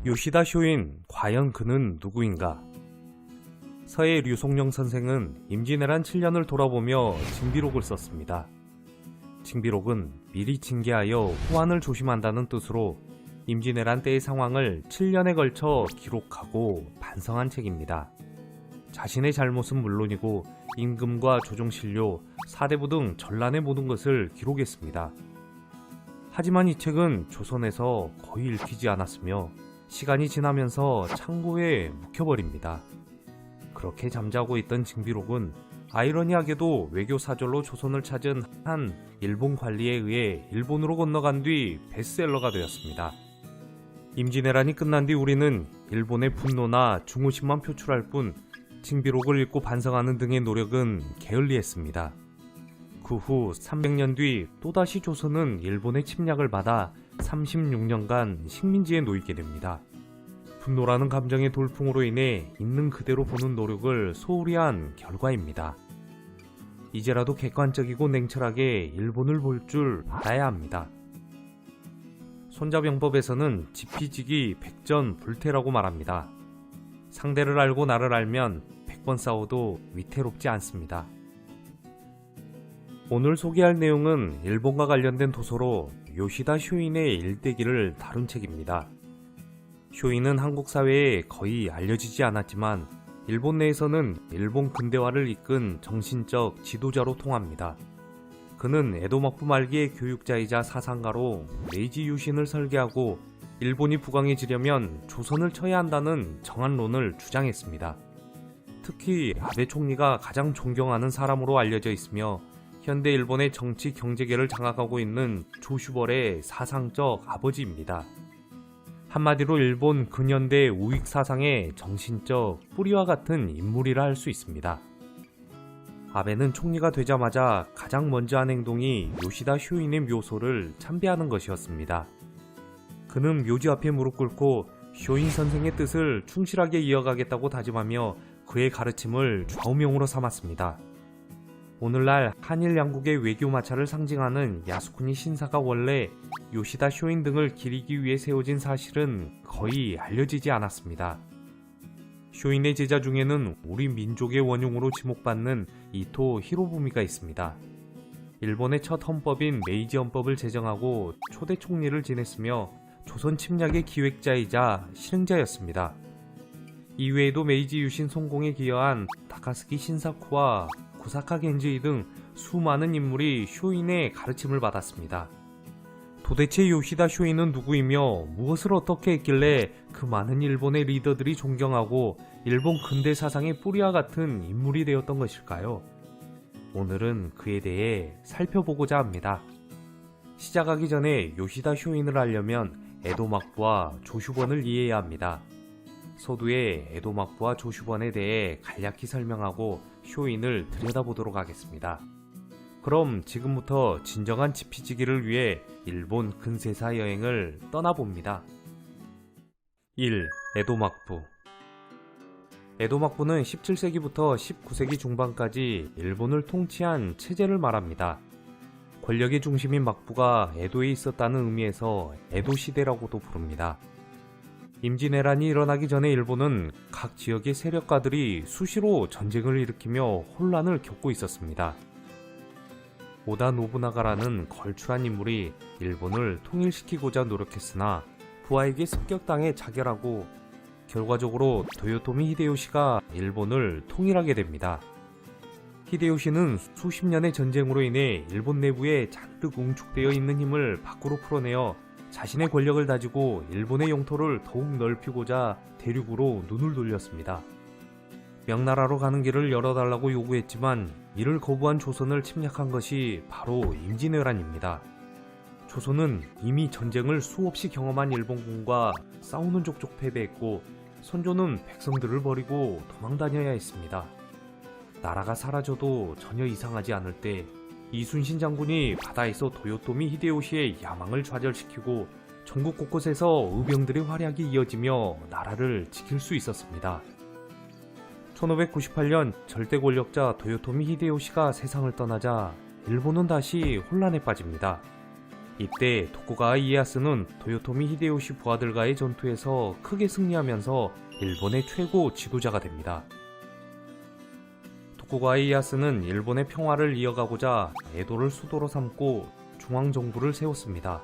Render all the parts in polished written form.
요시다 쇼인, 과연 그는 누구인가? 서해 류송영 선생은 임진왜란 7년을 돌아보며 징비록을 썼습니다. 징비록은 미리 징계하여 후환을 조심한다는 뜻으로 임진왜란 때의 상황을 7년에 걸쳐 기록하고 반성한 책입니다. 자신의 잘못은 물론이고 임금과 조정신료, 사대부 등 전란의 모든 것을 기록했습니다. 하지만 이 책은 조선에서 거의 읽히지 않았으며 시간이 지나면서 창고에 묵혀버립니다. 그렇게 잠자고 있던 징비록은 아이러니하게도 외교사절로 조선을 찾은 한 일본 관리에 의해 일본으로 건너간 뒤 베스트셀러가 되었습니다. 임진왜란이 끝난 뒤 우리는 일본의 분노나 중후심만 표출할 뿐 징비록을 읽고 반성하는 등의 노력은 게을리했습니다. 그 후 300년 뒤 또다시 조선은 일본의 침략을 받아 36년간 식민지에 놓이게 됩니다. 분노라는 감정의 돌풍으로 인해 있는 그대로 보는 노력을 소홀히 한 결과입니다. 이제라도 객관적이고 냉철하게 일본을 볼 줄 알아야 합니다. 손자병법에서는 지피지기 백전불태라고 말합니다. 상대를 알고 나를 알면 100번 싸워도 위태롭지 않습니다. 오늘 소개할 내용은 일본과 관련된 도서로 요시다 쇼인의 일대기를 다룬 책입니다. 쇼인은 한국 사회에 거의 알려지지 않았지만 일본 내에서는 일본 근대화를 이끈 정신적 지도자로 통합니다. 그는 에도 막부 말기의 교육자이자 사상가로 메이지 유신을 설계하고 일본이 부강해지려면 조선을 쳐야 한다는 정한론을 주장했습니다. 특히 아베 총리가 가장 존경하는 사람으로 알려져 있으며 현대 일본의 정치 경제계를 장악하고 있는 조슈벌의 사상적 아버지입니다. 한마디로 일본 근현대 우익 사상의 정신적 뿌리와 같은 인물이라 할 수 있습니다. 아베는 총리가 되자마자 가장 먼저 한 행동이 요시다 쇼인의 묘소를 참배하는 것이었습니다. 그는 묘지 앞에 무릎 꿇고 쇼인 선생의 뜻을 충실하게 이어가겠다고 다짐하며 그의 가르침을 좌우명으로 삼았습니다. 오늘날 한일 양국의 외교 마찰을 상징하는 야스쿠니 신사가 원래 요시다 쇼인 등을 기리기 위해 세워진 사실은 거의 알려지지 않았습니다. 쇼인의 제자 중에는 우리 민족의 원흉으로 지목받는 이토 히로부미가 있습니다. 일본의 첫 헌법인 메이지 헌법을 제정하고 초대 총리를 지냈으며 조선 침략의 기획자이자 실행자였습니다. 이외에도 메이지 유신 성공에 기여한 다카스키 신사쿠와 구사카 겐지이 등 수많은 인물이 쇼인의 가르침을 받았습니다. 도대체 요시다 쇼인은 누구이며 무엇을 어떻게 했길래 그 많은 일본의 리더들이 존경하고 일본 근대 사상의 뿌리와 같은 인물이 되었던 것일까요? 오늘은 그에 대해 살펴보고자 합니다. 시작하기 전에 요시다 쇼인을 알려면 에도 막부와 조슈번을 이해해야 합니다. 서두에 에도 막부와 조슈번에 대해 간략히 설명하고 쇼인을 들여다보도록 하겠습니다. 그럼 지금부터 진정한 지피지기를 위해 일본 근세사 여행을 떠나봅니다. 1. 에도 막부. 에도 막부는 17세기부터 19세기 중반까지 일본을 통치한 체제를 말합니다. 권력의 중심인 막부가 에도에 있었다는 의미에서 에도 시대라고도 부릅니다. 임진왜란이 일어나기 전에 일본은 각 지역의 세력가들이 수시로 전쟁을 일으키며 혼란을 겪고 있었습니다. 오다 노부나가라는 걸출한 인물이 일본을 통일시키고자 노력했으나 부하에게 습격당해 자결하고 결과적으로 도요토미 히데요시가 일본을 통일하게 됩니다. 히데요시는 수십 년의 전쟁으로 인해 일본 내부에 잔뜩 웅축되어 있는 힘을 밖으로 풀어내어 자신의 권력을 다지고 일본의 영토를 더욱 넓히고자 대륙으로 눈을 돌렸습니다. 명나라로 가는 길을 열어달라고 요구했지만 이를 거부한 조선을 침략한 것이 바로 임진왜란입니다. 조선은 이미 전쟁을 수없이 경험한 일본군과 싸우는 족족 패배했고 선조는 백성들을 버리고 도망다녀야 했습니다. 나라가 사라져도 전혀 이상하지 않을 때 이순신 장군이 바다에서 도요토미 히데요시의 야망을 좌절시키고 전국 곳곳에서 의병들의 활약이 이어지며 나라를 지킬 수 있었습니다. 1598년 절대 권력자 도요토미 히데요시가 세상을 떠나자 일본은 다시 혼란에 빠집니다. 이때 도쿠가와 이에야스는 도요토미 히데요시 부하들과의 전투에서 크게 승리하면서 일본의 최고 지도자가 됩니다. 도쿠가와 이에야스는 일본의 평화를 이어가고자 에도를 수도로 삼고 중앙정부를 세웠습니다.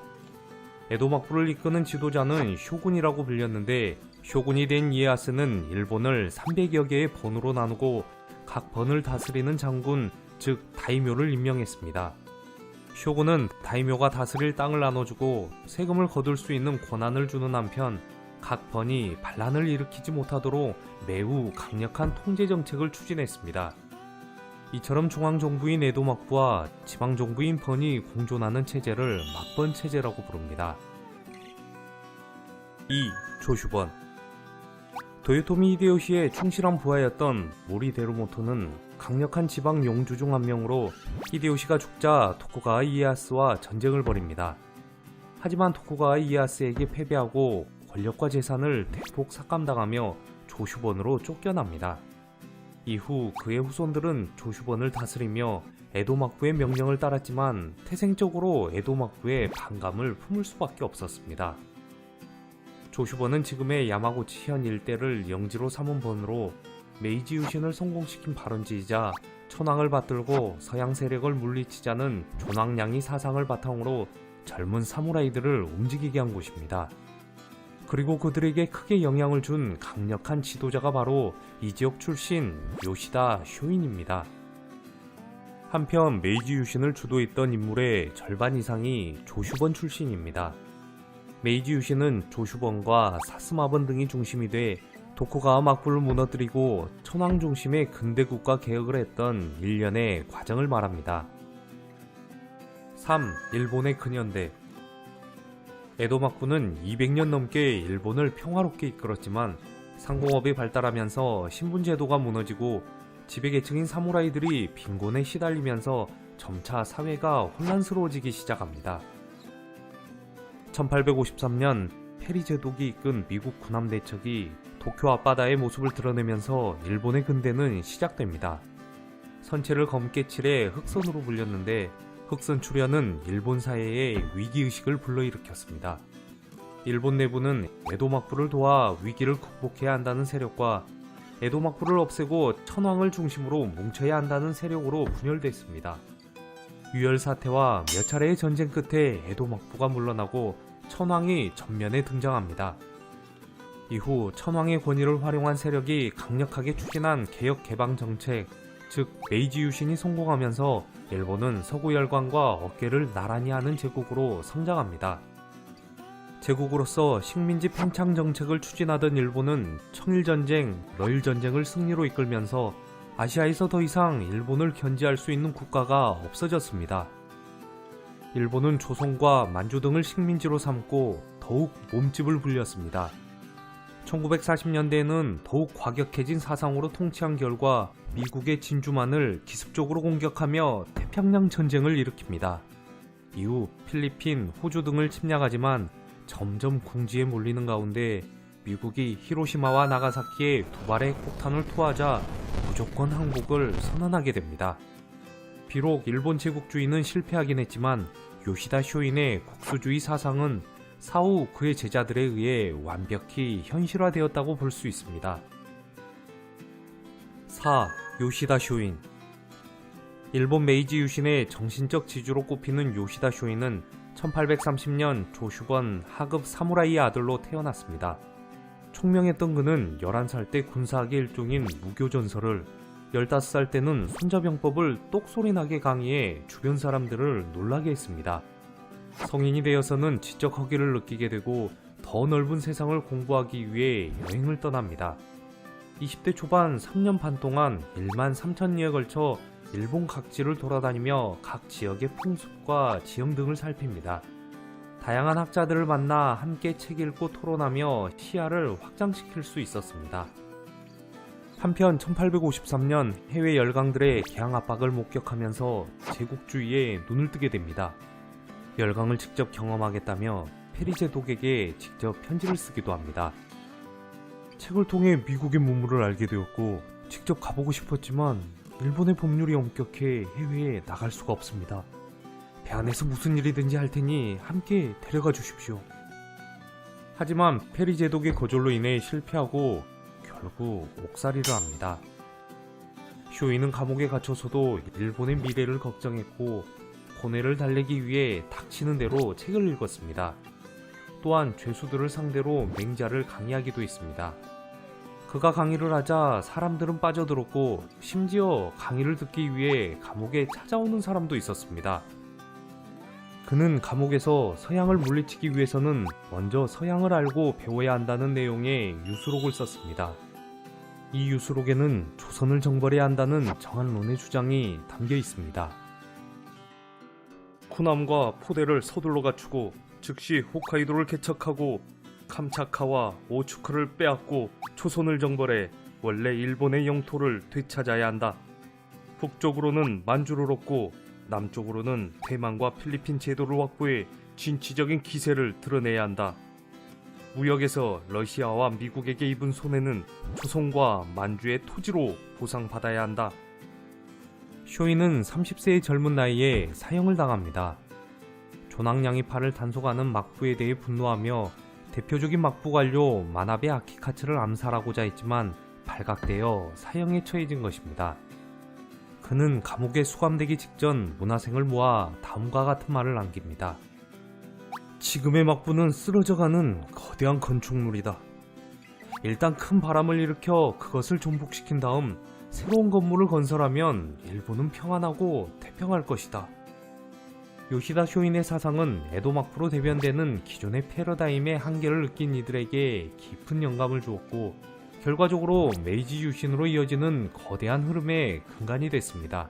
에도 막부를 이끄는 지도자는 쇼군이라고 불렸는데, 쇼군이 된 이에야스는 일본을 300여 개의 번으로 나누고 각 번을 다스리는 장군, 즉 다이묘를 임명했습니다. 쇼군은 다이묘가 다스릴 땅을 나눠주고 세금을 거둘 수 있는 권한을 주는 한편, 각 번이 반란을 일으키지 못하도록 매우 강력한 통제 정책을 추진했습니다. 이처럼 중앙정부인 에도 막부와 지방정부인 번이 공존하는 체제를 막번 체제라고 부릅니다. 2. 조슈번. 도요토미 히데요시의 충실한 부하였던 모리 데루모토는 강력한 지방 용주 중 한 명으로 히데요시가 죽자 도쿠가와 이에야스와 전쟁을 벌입니다. 하지만 도쿠가와 이에야스에게 패배하고 권력과 재산을 대폭 삭감당하며 조슈번으로 쫓겨납니다. 이후 그의 후손들은 조슈번을 다스리며 에도 막부의 명령을 따랐지만 태생적으로 에도 막부의 반감을 품을 수밖에 없었습니다. 조슈번은 지금의 야마구치 현 일대를 영지로 삼은 번으로 메이지 유신을 성공시킨 발원지이자 천황을 받들고 서양 세력을 물리치자는 존왕양이 사상을 바탕으로 젊은 사무라이들을 움직이게 한 곳입니다. 그리고 그들에게 크게 영향을 준 강력한 지도자가 바로 이 지역 출신 요시다 쇼인입니다. 한편 메이지 유신을 주도했던 인물의 절반 이상이 조슈번 출신입니다. 메이지 유신은 조슈번과 사스마번 등이 중심이 돼 도쿠가와 막부를 무너뜨리고 천황 중심의 근대국가 개혁을 했던 일련의 과정을 말합니다. 3. 일본의 근현대. 에도 막부는 200년 넘게 일본을 평화롭게 이끌었지만 상공업이 발달하면서 신분제도가 무너지고 지배계층인 사무라이들이 빈곤에 시달리면서 점차 사회가 혼란스러워지기 시작합니다. 1853년 페리 제독이 이끈 미국 군함대첩이 도쿄 앞바다의 모습을 드러내면서 일본의 근대는 시작됩니다. 선체를 검게 칠해 흑선으로 불렸는데 흑선 출현은 일본 사회에 위기의식을 불러일으켰습니다. 일본 내부는 에도 막부를 도와 위기를 극복해야 한다는 세력과 에도 막부를 없애고 천황을 중심으로 뭉쳐야 한다는 세력으로 분열됐습니다. 유혈 사태와 몇 차례의 전쟁 끝에 에도 막부가 물러나고 천황이 전면에 등장합니다. 이후 천황의 권위를 활용한 세력이 강력하게 추진한 개혁 개방 정책, 즉 메이지 유신이 성공하면서 일본은 서구 열강과 어깨를 나란히 하는 제국으로 성장합니다. 제국으로서 식민지 팽창 정책을 추진하던 일본은 청일전쟁, 러일전쟁을 승리로 이끌면서 아시아에서 더 이상 일본을 견제할 수 있는 국가가 없어졌습니다. 일본은 조선과 만주 등을 식민지로 삼고 더욱 몸집을 불렸습니다. 1940년대에는 더욱 과격해진 사상으로 통치한 결과 미국의 진주만을 기습적으로 공격하며 태평양 전쟁을 일으킵니다. 이후 필리핀, 호주 등을 침략하지만 점점 궁지에 몰리는 가운데 미국이 히로시마와 나가사키에 두 발의 폭탄을 투하하자 무조건 항복을 선언하게 됩니다. 비록 일본 제국주의는 실패하긴 했지만 요시다 쇼인의 국수주의 사상은 사후 그의 제자들에 의해 완벽히 현실화되었다고 볼 수 있습니다. 4. 요시다 쇼인. 일본 메이지 유신의 정신적 지주로 꼽히는 요시다 쇼인은 1830년 조슈번 하급 사무라이의 아들로 태어났습니다. 총명했던 그는 11살 때 군사학의 일종인 무교전설을, 15살 때는 손자병법을 똑소리나게 강의해 주변 사람들을 놀라게 했습니다. 성인이 되어서는 지적 허기를 느끼게 되고 더 넓은 세상을 공부하기 위해 여행을 떠납니다. 20대 초반 3년 반 동안 1만 3천리에 걸쳐 일본 각지를 돌아다니며 각 지역의 풍습과 지형 등을 살핍니다. 다양한 학자들을 만나 함께 책 읽고 토론하며 시야를 확장시킬 수 있었습니다. 한편 1853년 해외 열강들의 개항 압박을 목격하면서 제국주의에 눈을 뜨게 됩니다. 열강을 직접 경험하겠다며 페리 제독에게 직접 편지를 쓰기도 합니다. 책을 통해 미국의 문물을 알게 되었고 직접 가보고 싶었지만 일본의 법률이 엄격해 해외에 나갈 수가 없습니다. 배 안에서 무슨 일이든지 할 테니 함께 데려가 주십시오. 하지만 페리 제독의 거절로 인해 실패하고 결국 옥살이를 합니다. 쇼이는 감옥에 갇혀서도 일본의 미래를 걱정했고 고뇌를 달래기 위해 닥치는 대로 책을 읽었습니다. 또한 죄수들을 상대로 맹자를 강의하기도 했습니다. 그가 강의를 하자 사람들은 빠져들었고 심지어 강의를 듣기 위해 감옥에 찾아오는 사람도 있었습니다. 그는 감옥에서 서양을 물리치기 위해서는 먼저 서양을 알고 배워야 한다는 내용의 유수록을 썼습니다. 이 유수록에는 조선을 정벌해야 한다는 정한론의 주장이 담겨 있습니다. 쿠남과 포대를 서둘러 갖추고 즉시 홋카이도를 개척하고 캄차카와 오츠쿠를 빼앗고 조선을 정벌해 원래 일본의 영토를 되찾아야 한다. 북쪽으로는 만주를 얻고 남쪽으로는 대만과 필리핀 제도를 확보해 진취적인 기세를 드러내야 한다. 무역에서 러시아와 미국에게 입은 손해는 조선과 만주의 토지로 보상받아야 한다. 쇼이는 30세의 젊은 나이에 사형을 당합니다. 조낭양이파를 단속하는 막부에 대해 분노하며 대표적인 막부 관료 마나베 아키카츠를 암살하고자 했지만 발각되어 사형에 처해진 것입니다. 그는 감옥에 수감되기 직전 문화생을 모아 다음과 같은 말을 남깁니다. 지금의 막부는 쓰러져가는 거대한 건축물이다. 일단 큰 바람을 일으켜 그것을 존복시킨 다음 새로운 건물을 건설하면 일본은 평안하고 태평할 것이다. 요시다 쇼인의 사상은 에도 막부로 대변되는 기존의 패러다임의 한계를 느낀 이들에게 깊은 영감을 주었고 결과적으로 메이지 유신으로 이어지는 거대한 흐름의 근간이 됐습니다.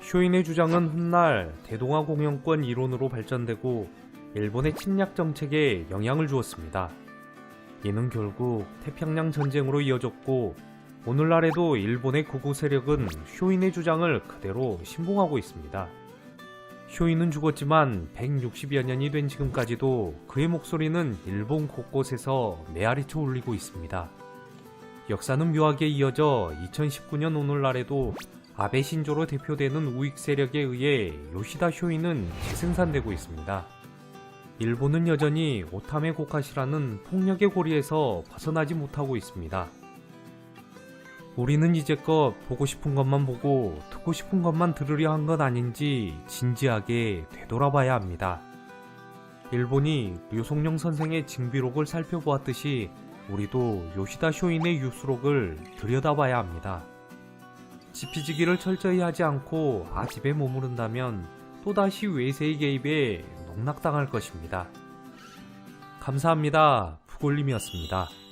쇼인의 주장은 훗날 대동아 공영권 이론으로 발전되고 일본의 침략 정책에 영향을 주었습니다. 이는 결국 태평양 전쟁으로 이어졌고 오늘날에도 일본의 극우 세력은 쇼인의 주장을 그대로 신봉하고 있습니다. 쇼인은 죽었지만 160여 년이 된 지금까지도 그의 목소리는 일본 곳곳에서 메아리쳐 울리고 있습니다. 역사는 묘하게 이어져 2019년 오늘날에도 아베 신조로 대표되는 우익 세력에 의해 요시다 쇼인은 재생산되고 있습니다. 일본은 여전히 오타메 고카시라는 폭력의 고리에서 벗어나지 못하고 있습니다. 우리는 이제껏 보고 싶은 것만 보고 듣고 싶은 것만 들으려 한 것 아닌지 진지하게 되돌아봐야 합니다. 일본이 류송룡 선생의 징비록을 살펴보았듯이 우리도 요시다 쇼인의 유수록을 들여다봐야 합니다. 지피지기를 철저히 하지 않고 아집에 머무른다면 또다시 외세의 개입에 농락당할 것입니다. 감사합니다. 부골님이었습니다.